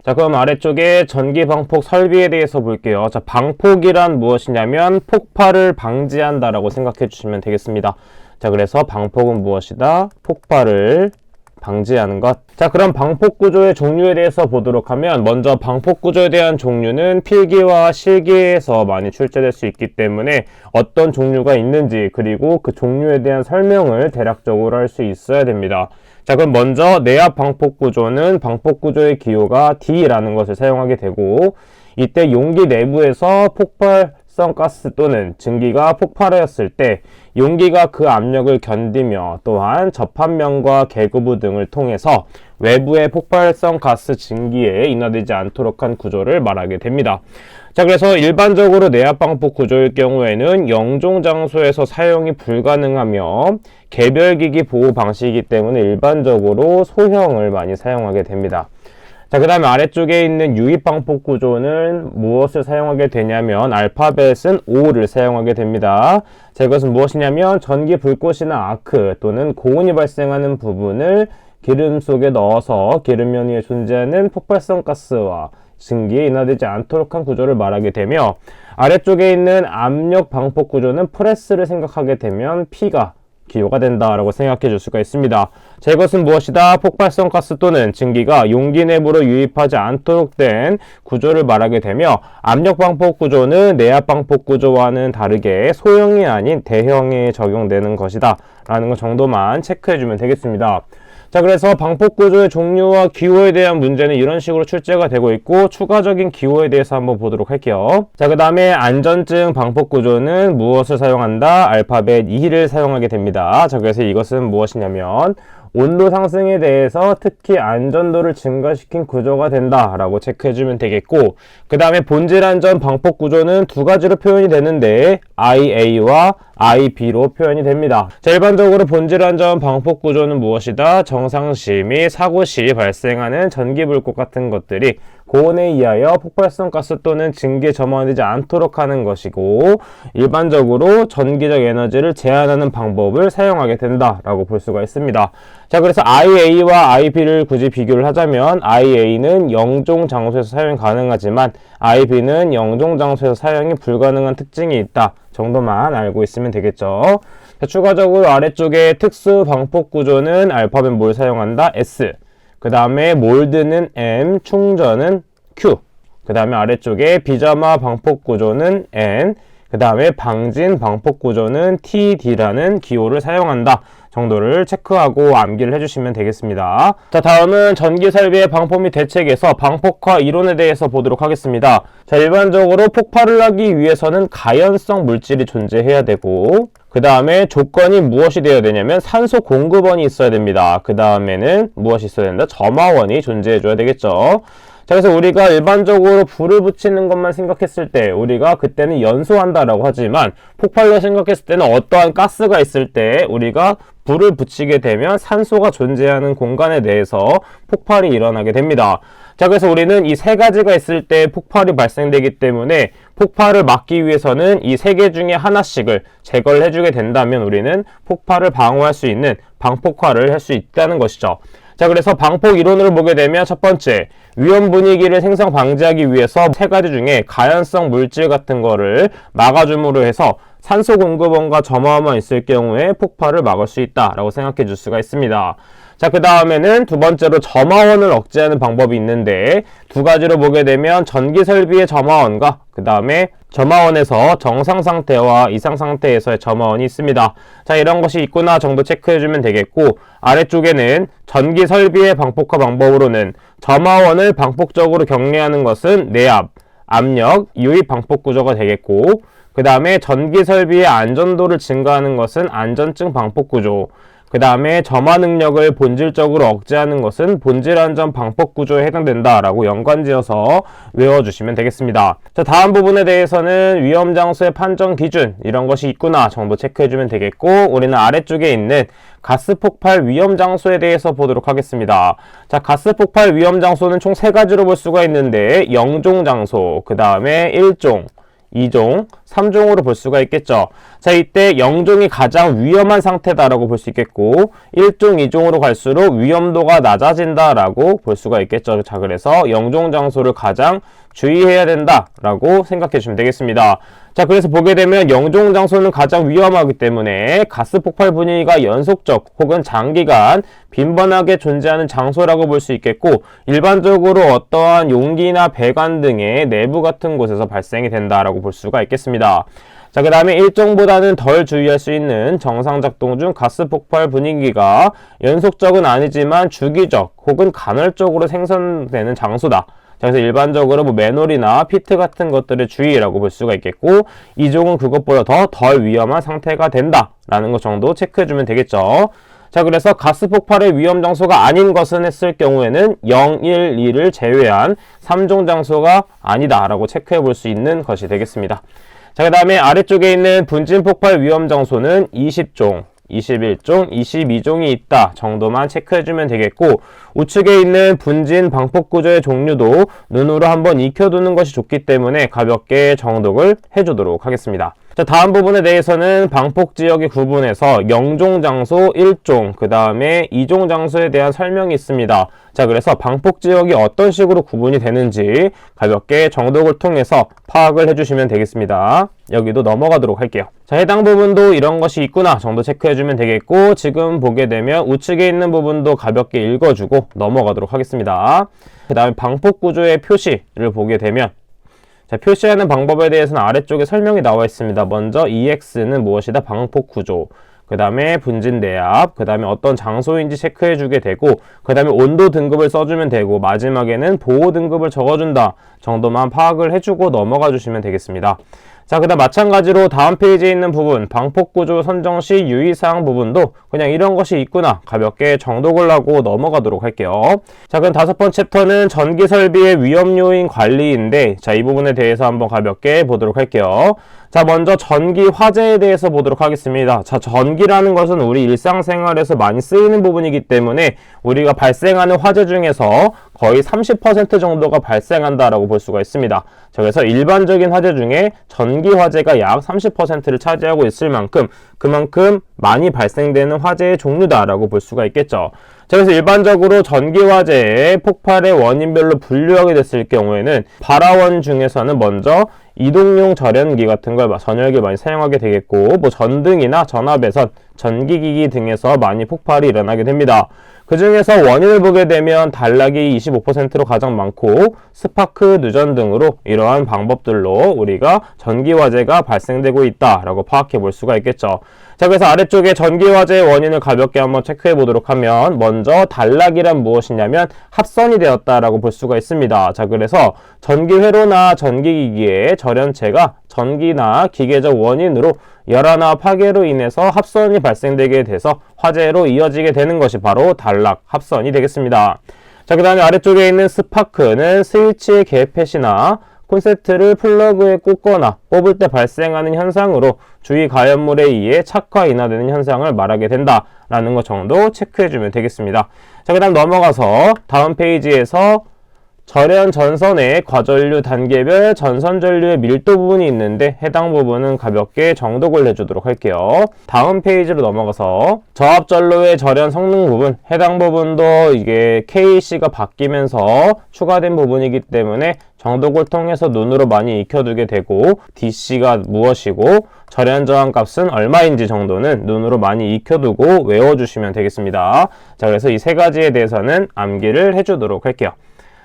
자, 그럼 아래쪽에 전기 방폭 설비에 대해서 볼게요. 자, 방폭이란 무엇이냐면 폭발을 방지한다라고 생각해 주시면 되겠습니다. 자, 그래서 방폭은 무엇이다? 폭발을 방지하는 것. 자, 그럼 방폭 구조의 종류에 대해서 보도록 하면, 먼저 방폭 구조에 대한 종류는 필기와 실기에서 많이 출제될 수 있기 때문에 어떤 종류가 있는지, 그리고 그 종류에 대한 설명을 대략적으로 할 수 있어야 됩니다. 자, 그럼 먼저 내압 방폭 구조는 방폭 구조의 기호가 D라는 것을 사용하게 되고, 이때 용기 내부에서 폭발성 가스 또는 증기가 폭발하였을 때 용기가 그 압력을 견디며 또한 접합면과 계구부 등을 통해서 외부의 폭발성 가스 증기에 인화되지 않도록 한 구조를 말하게 됩니다. 자, 그래서 일반적으로 내압 방폭 구조일 경우에는 영종 장소에서 사용이 불가능하며 개별기기 보호 방식이기 때문에 일반적으로 소형을 많이 사용하게 됩니다. 자, 그 다음에 아래쪽에 있는 유입 방폭 구조는 무엇을 사용하게 되냐면 알파벳은 O를 사용하게 됩니다. 자, 이것은 무엇이냐면 전기 불꽃이나 아크 또는 고온이 발생하는 부분을 기름 속에 넣어서 기름면 위에 존재하는 폭발성 가스와 증기에 인화되지 않도록 한 구조를 말하게 되며, 아래쪽에 있는 압력 방폭 구조는 프레스를 생각하게 되면 P가 기호가 된다라고 생각해 줄 수가 있습니다. 자, 이것은 무엇이다? 폭발성 가스 또는 증기가 용기 내부로 유입하지 않도록 된 구조를 말하게 되며, 압력 방폭 구조는 내압 방폭 구조와는 다르게 소형이 아닌 대형에 적용되는 것이다 라는 것 정도만 체크해 주면 되겠습니다. 자, 그래서 방폭 구조의 종류와 기호에 대한 문제는 이런 식으로 출제가 되고 있고, 추가적인 기호에 대해서 한번 보도록 할게요. 자, 그 다음에 안전증 방폭 구조는 무엇을 사용한다? 알파벳 E를 사용하게 됩니다. 자, 그래서 이것은 무엇이냐면 온도 상승에 대해서 특히 안전도를 증가시킨 구조가 된다라고 체크해주면 되겠고, 그 다음에 본질 안전 방폭 구조는 두 가지로 표현이 되는데 IA와 IB로 표현이 됩니다. 자, 일반적으로 본질 안전 방폭 구조는 무엇이다? 정상시 및 사고시 발생하는 전기 불꽃 같은 것들이 고온에 의하여 폭발성 가스 또는 증기에 점화되지 않도록 하는 것이고, 일반적으로 전기적 에너지를 제한하는 방법을 사용하게 된다라고 볼 수가 있습니다. 자, 그래서 IA와 IB를 굳이 비교를 하자면 IA는 영종 장소에서 사용이 가능하지만 IB는 영종 장소에서 사용이 불가능한 특징이 있다 정도만 알고 있으면 되겠죠. 자, 추가적으로 아래쪽에 특수 방폭 구조는 알파벳 뭘 사용한다? S. 그 다음에 몰드는 M, 충전은 Q. 그 다음에 아래쪽에 비점화 방폭 구조는 N. 그 다음에 방진 방폭 구조는 TD라는 기호를 사용한다 정도를 체크하고 암기를 해주시면 되겠습니다. 자, 다음은 전기 설비의 방폭 및 대책에서 방폭화 이론에 대해서 보도록 하겠습니다. 자, 일반적으로 폭발을 하기 위해서는 가연성 물질이 존재해야 되고, 그 다음에 조건이 무엇이 되어야 되냐면 산소 공급원이 있어야 됩니다. 그 다음에는 무엇이 있어야 된다? 점화원이 존재해줘야 되겠죠. 자, 그래서 우리가 일반적으로 불을 붙이는 것만 생각했을 때 우리가 그때는 연소한다라고 하지만, 폭발로 생각했을 때는 어떠한 가스가 있을 때 우리가 불을 붙이게 되면 산소가 존재하는 공간에 대해서 폭발이 일어나게 됩니다. 자, 그래서 우리는 이 세 가지가 있을 때 폭발이 발생되기 때문에 폭발을 막기 위해서는 이 세 개 중에 하나씩을 제거를 해주게 된다면 우리는 폭발을 방어할 수 있는 방폭화를 할 수 있다는 것이죠. 자, 그래서 방폭 이론을 보게 되면 첫 번째, 위험 분위기를 생성 방지하기 위해서 세 가지 중에 가연성 물질 같은 거를 막아줌으로 해서 산소 공급원과 점화원만 있을 경우에 폭발을 막을 수 있다라고 생각해 줄 수가 있습니다. 자, 그 다음에는 두 번째로 점화원을 억제하는 방법이 있는데, 두 가지로 보게 되면 전기 설비의 점화원과 그 다음에 점화원에서 정상 상태와 이상 상태에서의 점화원이 있습니다. 자, 이런 것이 있구나 정도 체크해주면 되겠고, 아래쪽에는 전기 설비의 방폭화 방법으로는 점화원을 방폭적으로 격리하는 것은 내압, 압력, 유입 방폭 구조가 되겠고, 그 다음에 전기 설비의 안전도를 증가하는 것은 안전증 방폭 구조, 그 다음에 점화 능력을 본질적으로 억제하는 것은 본질 안전 방폭 구조에 해당된다라고 연관지어서 외워주시면 되겠습니다. 자, 다음 부분에 대해서는 위험 장소의 판정 기준 이런 것이 있구나 정도 체크해주면 되겠고, 우리는 아래쪽에 있는 가스 폭발 위험 장소에 대해서 보도록 하겠습니다. 자, 가스 폭발 위험 장소는 총 세 가지로 볼 수가 있는데, 영종 장소, 그 다음에 1종, 2종, 3종으로 볼 수가 있겠죠. 자, 이때 0종이 가장 위험한 상태다라고 볼 수 있겠고 1종, 2종으로 갈수록 위험도가 낮아진다라고 볼 수가 있겠죠. 자, 그래서 0종 장소를 가장 주의해야 된다라고 생각해 주시면 되겠습니다. 자, 그래서 보게 되면 0종 장소는 가장 위험하기 때문에 가스 폭발 분위기가 연속적 혹은 장기간 빈번하게 존재하는 장소라고 볼 수 있겠고 일반적으로 어떠한 용기나 배관 등의 내부 같은 곳에서 발생이 된다라고 볼 수가 있겠습니다. 자, 그 다음에 1종보다는 덜 주의할 수 있는 정상 작동 중 가스 폭발 분위기가 연속적은 아니지만 주기적 혹은 간헐적으로 생성되는 장소다. 자, 그래서 일반적으로 맨홀이나 피트 같은 것들의 주의라고 볼 수가 있겠고 2종은 그것보다 덜 위험한 상태가 된다라는 것 정도 체크해주면 되겠죠. 자, 그래서 가스 폭발의 위험 장소가 아닌 것은 했을 경우에는 0, 1, 2를 제외한 3종 장소가 아니다라고 체크해 볼 수 있는 것이 되겠습니다. 자, 그 다음에 아래쪽에 있는 분진 폭발 위험 장소는 20종, 21종, 22종이 있다 정도만 체크해주면 되겠고 우측에 있는 분진 방폭 구조의 종류도 눈으로 한번 익혀두는 것이 좋기 때문에 가볍게 정독을 해주도록 하겠습니다. 자, 다음 부분에 대해서는 방폭 지역의 구분에서 0종 장소, 1종, 그 다음에 2종 장소에 대한 설명이 있습니다. 자, 그래서 방폭 지역이 어떤 식으로 구분이 되는지 가볍게 정독을 통해서 파악을 해주시면 되겠습니다. 여기도 넘어가도록 할게요. 자, 해당 부분도 이런 것이 있구나 정도 체크해주면 되겠고 지금 보게 되면 우측에 있는 부분도 가볍게 읽어주고 넘어가도록 하겠습니다. 그 다음에 방폭 구조의 표시를 보게 되면 자, 표시하는 방법에 대해서는 아래쪽에 설명이 나와 있습니다. 먼저 EX는 무엇이다? 방폭 구조. 그 다음에 분진 내압, 그 다음에 어떤 장소인지 체크해주게 되고 그 다음에 온도 등급을 써주면 되고 마지막에는 보호 등급을 적어준다 정도만 파악을 해주고 넘어가 주시면 되겠습니다. 자, 그 다음 마찬가지로 다음 페이지에 있는 부분 방폭구조 선정 시 유의사항 부분도 그냥 이런 것이 있구나 가볍게 정독을 하고 넘어가도록 할게요. 자, 그럼 다섯 번째 챕터는 전기설비의 위험요인 관리인데 자, 이 부분에 대해서 한번 가볍게 보도록 할게요. 자, 먼저 전기 화재에 대해서 보도록 하겠습니다. 자, 전기라는 것은 우리 일상생활에서 많이 쓰이는 부분이기 때문에 우리가 발생하는 화재 중에서 거의 30% 정도가 발생한다라고 볼 수가 있습니다. 자, 그래서 일반적인 화재 중에 전기 화재가 약 30%를 차지하고 있을 만큼 그만큼 많이 발생되는 화재의 종류다라고 볼 수가 있겠죠. 자, 그래서 일반적으로 전기 화재의 폭발의 원인별로 분류하게 됐을 경우에는 발화원 중에서는 먼저 이동용 절연기 같은 걸 전열기 많이 사용하게 되겠고 뭐 전등이나 전화배선, 전기기기 등에서 많이 폭발이 일어나게 됩니다. 그 중에서 원인을 보게 되면 단락이 25%로 가장 많고 스파크, 누전 등으로 이러한 방법들로 우리가 전기화재가 발생되고 있다라고 파악해 볼 수가 있겠죠. 자, 그래서 아래쪽에 전기화재의 원인을 가볍게 한번 체크해 보도록 하면 먼저 단락이란 무엇이냐면 합선이 되었다라고 볼 수가 있습니다. 자, 그래서 전기회로나 전기기기의 절연체가 전기나 기계적 원인으로 열화나 파괴로 인해서 합선이 발생되게 돼서 화재로 이어지게 되는 것이 바로 단락, 합선이 되겠습니다. 자, 그 다음에 아래쪽에 있는 스파크는 스위치의 개펫이나 콘센트를 플러그에 꽂거나 뽑을 때 발생하는 현상으로 주위 가연물에 의해 착화 인화되는 현상을 말하게 된다라는 것 정도 체크해주면 되겠습니다. 자, 그 다음 넘어가서 다음 페이지에서 절연 전선의 과전류 단계별 전선 전류의 밀도 부분이 있는데 해당 부분은 가볍게 정독을 해주도록 할게요. 다음 페이지로 넘어가서 저압 전로의 절연 성능 부분 해당 부분도 이게 KC가 바뀌면서 추가된 부분이기 때문에 정독을 통해서 눈으로 많이 익혀두게 되고 DC가 무엇이고 절연 저항 값은 얼마인지 정도는 눈으로 많이 익혀두고 외워주시면 되겠습니다. 자, 그래서 이 세 가지에 대해서는 암기를 해주도록 할게요.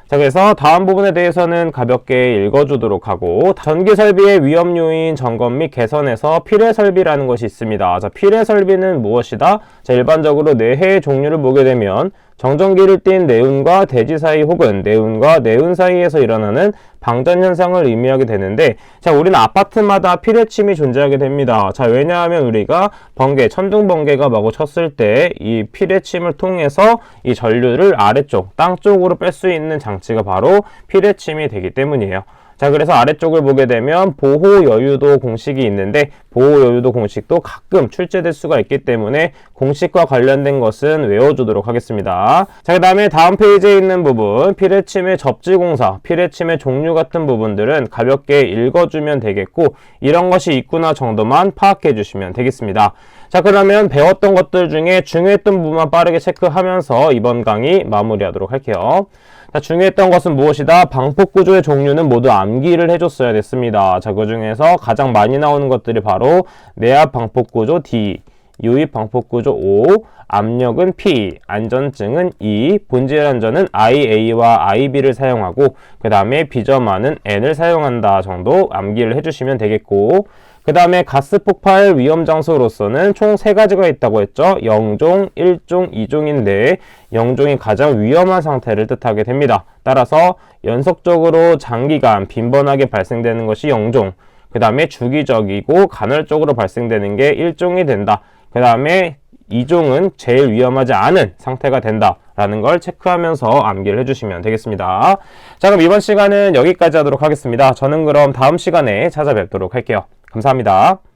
자, 그래서 다음 부분에 대해서는 가볍게 읽어주도록 하고 전기 설비의 위험 요인 점검 및 개선에서 필요 설비라는 것이 있습니다. 자, 필요 설비는 무엇이다? 자, 일반적으로 내해의 종류를 보게 되면 정전기를 띤 네온과 대지 사이 혹은 네온과 네온 사이에서 일어나는 방전 현상을 의미하게 되는데 자, 우리는 아파트마다 피뢰침이 존재하게 됩니다. 자, 왜냐하면 우리가 번개, 천둥 번개가 마구 쳤을 때 이 피뢰침을 통해서 이 전류를 아래쪽, 땅 쪽으로 뺄 수 있는 장치가 바로 피뢰침이 되기 때문이에요. 자, 자, 그래서 아래쪽을 보게 되면 보호 여유도 공식이 있는데 보호 여유도 공식도 가끔 출제될 수가 있기 때문에 공식과 관련된 것은 외워주도록 하겠습니다. 자, 그 다음에 다음 페이지에 있는 부분 피뢰침의 접지공사, 피뢰침의 종류 같은 부분들은 가볍게 읽어주면 되겠고 이런 것이 있구나 정도만 파악해 주시면 되겠습니다. 자, 그러면 배웠던 것들 중에 중요했던 부분만 빠르게 체크하면서 이번 강의 마무리하도록 할게요. 자, 중요했던 것은 무엇이다? 방폭구조의 종류는 모두 암기를 해줬어야 됐습니다. 자, 그 중에서 가장 많이 나오는 것들이 바로 내압 방폭구조 D, 유입 방폭구조 O, 압력은 P, 안전증은 E, 본질 안전은 IA와 IB를 사용하고 그 다음에 비점화는 N을 사용한다 정도 암기를 해주시면 되겠고 그 다음에 가스 폭발 위험 장소로서는 총 3가지가 있다고 했죠. 0종, 1종, 2종인데 0종이 가장 위험한 상태를 뜻하게 됩니다. 따라서 연속적으로 장기간 빈번하게 발생되는 것이 0종, 그 다음에 주기적이고 간헐적으로 발생되는 게 1종이 된다. 그 다음에 2종은 제일 위험하지 않은 상태가 된다 라는 걸 체크하면서 암기를 해주시면 되겠습니다. 자, 그럼 이번 시간은 여기까지 하도록 하겠습니다. 저는 그럼 다음 시간에 찾아뵙도록 할게요. 감사합니다.